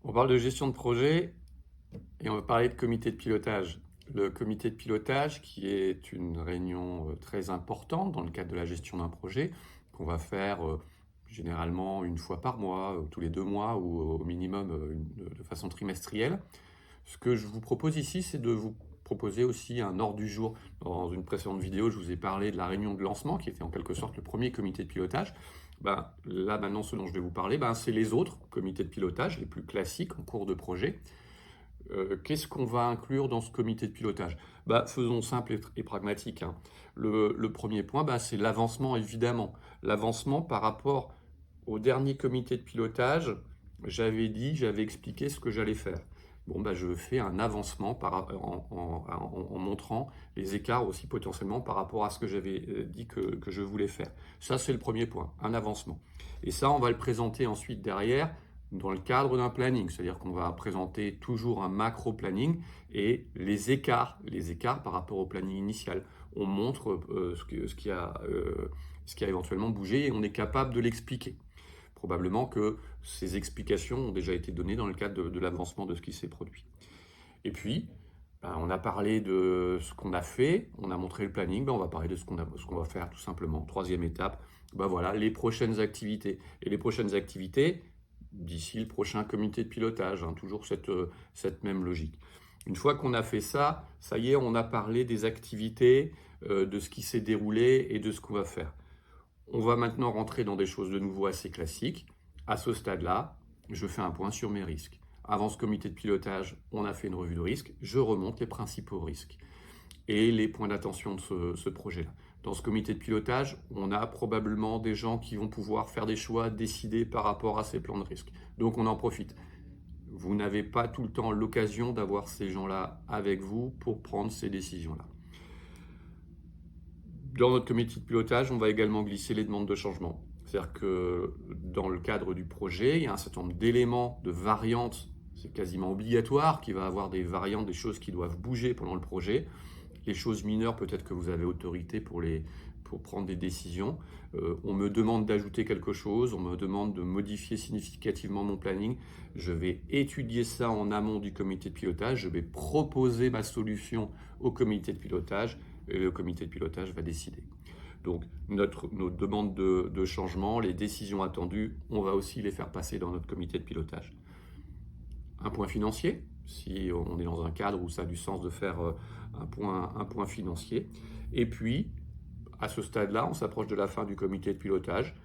On parle de gestion de projet et on va parler de comité de pilotage. Le comité de pilotage, qui est une réunion très importante dans le cadre de la gestion d'un projet, qu'on va faire généralement une fois par mois, tous les 2 mois ou au minimum de façon trimestrielle. Ce que je vous propose ici, c'est de vous proposer aussi un ordre du jour. Dans une précédente vidéo, je vous ai parlé de la réunion de lancement, qui était en quelque sorte le premier comité de pilotage. Là, maintenant, ce dont je vais vous parler, c'est les autres comités de pilotage, les plus classiques en cours de projet. Qu'est-ce qu'on va inclure dans ce comité de pilotage? Faisons simple et pragmatique, hein. Le premier point, c'est l'avancement, évidemment. L'avancement par rapport au dernier comité de pilotage, j'avais expliqué ce que j'allais faire. Je fais un avancement en montrant les écarts aussi potentiellement par rapport à ce que j'avais dit que je voulais faire. Ça, c'est le premier point, un avancement. Et ça, on va le présenter ensuite derrière dans le cadre d'un planning, c'est-à-dire qu'on va présenter toujours un macro-planning et les écarts par rapport au planning initial. On montre ce qui a éventuellement bougé et on est capable de l'expliquer. Probablement que ces explications ont déjà été données dans le cadre de l'avancement de ce qui s'est produit. Et puis, on a parlé de ce qu'on a fait, on a montré le planning, on va parler de ce qu'on va faire tout simplement. Troisième étape, voilà, les prochaines activités. Et les prochaines activités, d'ici le prochain comité de pilotage, hein, toujours cette même logique. Une fois qu'on a fait ça, ça y est, on a parlé des activités, de ce qui s'est déroulé et de ce qu'on va faire. On va maintenant rentrer dans des choses de nouveau assez classiques. À ce stade-là, je fais un point sur mes risques. Avant ce comité de pilotage, on a fait une revue de risque. Je remonte les principaux risques et les points d'attention de ce projet-là. Dans ce comité de pilotage, on a probablement des gens qui vont pouvoir faire des choix, décider par rapport à ces plans de risque. Donc on en profite. Vous n'avez pas tout le temps l'occasion d'avoir ces gens-là avec vous pour prendre ces décisions-là. Dans notre comité de pilotage, on va également glisser les demandes de changement. C'est-à-dire que dans le cadre du projet, il y a un certain nombre d'éléments, de variantes, c'est quasiment obligatoire qu'il va y avoir des variantes, des choses qui doivent bouger pendant le projet. Les choses mineures, peut-être que vous avez autorité pour prendre des décisions. On me demande d'ajouter quelque chose, on me demande de modifier significativement mon planning. Je vais étudier ça en amont du comité de pilotage, je vais proposer ma solution au comité de pilotage et le comité de pilotage va décider. Donc nos demandes de changement, les décisions attendues, on va aussi les faire passer dans notre comité de pilotage. Un point financier, si on est dans un cadre où ça a du sens de faire un point financier. Et puis, à ce stade-là, on s'approche de la fin du comité de pilotage.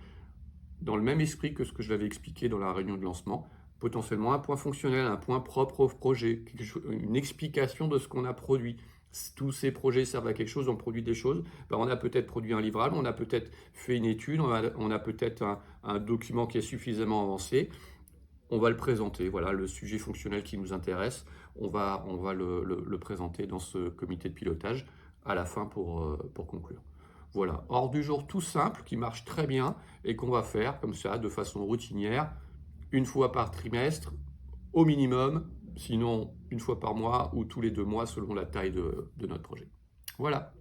Dans le même esprit que ce que je l'avais expliqué dans la réunion de lancement, potentiellement un point fonctionnel, un point propre au projet, une explication de ce qu'on a produit. Tous ces projets servent à quelque chose, on produit des choses. On a peut-être produit un livrable, on a peut-être fait une étude, on a peut-être un document qui est suffisamment avancé. On va le présenter, voilà, le sujet fonctionnel qui nous intéresse, on va le présenter dans ce comité de pilotage à la fin pour conclure. Voilà, ordre du jour tout simple qui marche très bien et qu'on va faire comme ça de façon routinière, une fois par trimestre au minimum, sinon une fois par mois ou tous les 2 mois selon la taille de notre projet. Voilà.